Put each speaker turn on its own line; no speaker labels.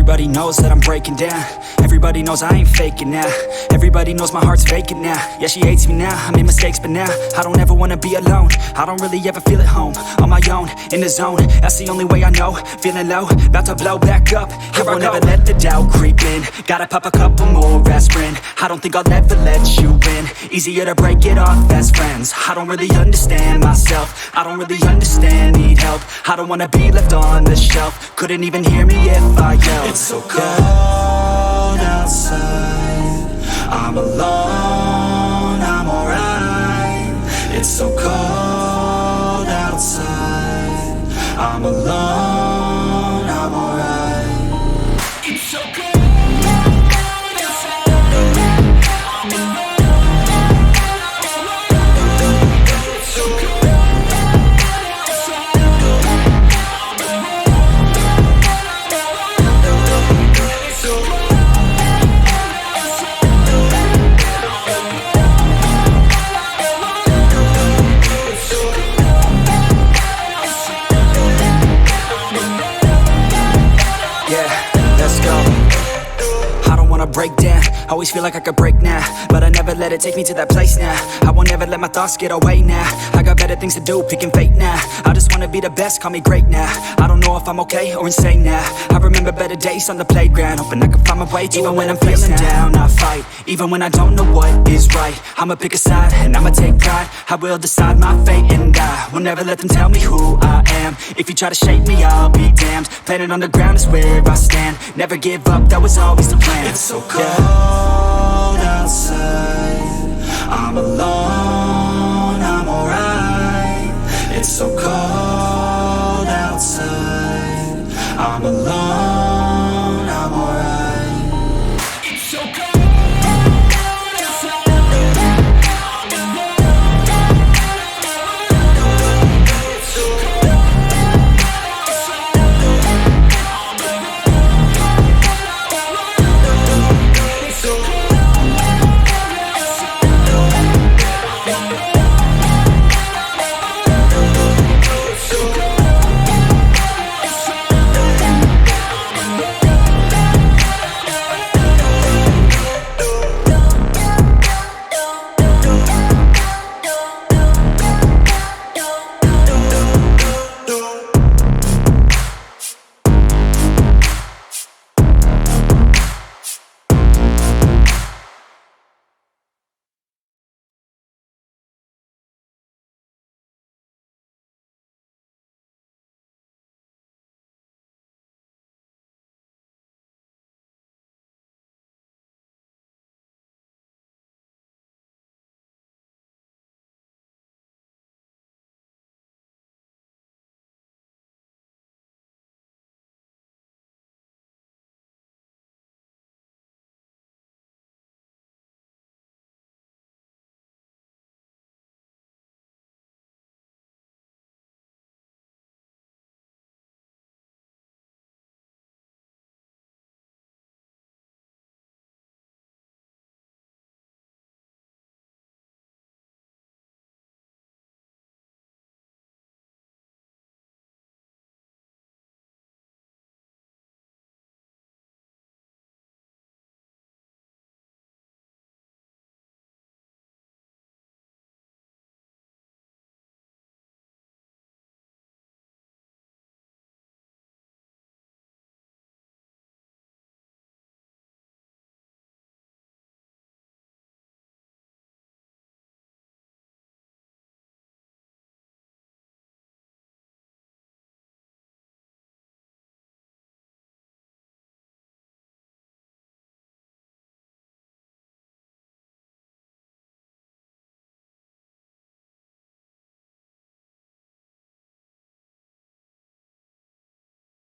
Everybody knows that I'm breaking down. Everybody knows I ain't faking now. Everybody knows my heart's vacant now. Yeah, she hates me now, I made mistakes but now I don't ever wanna be alone. I don't really ever feel at home. On my own, in the zone, that's the only way I know. Feeling low, about to blow back up. Here I won't ever let the doubt creep in. Gotta pop a couple more aspirin. I don't think I'll ever let you in. Easier to break it off best friends. I don't really understand myself. I don't really understand, need help. I don't wanna be left on the shelf. Couldn't even hear me if I yelled.
It's so cold outside, I'm alone, I'm alright. It's so cold outside, I'm alone, I'm alright. It's so cold.
Break down, always feel like I could break now, but I never let it take me to that place now. I won't ever let my thoughts get away now. I got better things to do, picking fate now. I just wanna be the best, call me great now. I don't know if I'm okay or insane now. I remember better days on the playground, hoping I can find my way. Even when I'm feeling down, I fight. Even when I don't know what is right, I'ma pick a side and I'ma take pride. I will decide my fate and I will never let them tell me who I am. If you try to shake me, I'll be damned. Planet on the ground is where I stand. Never give up, that was always the plan.
It's so cold outside, I'm alone, I'm alright. It's so cold outside, I'm alone.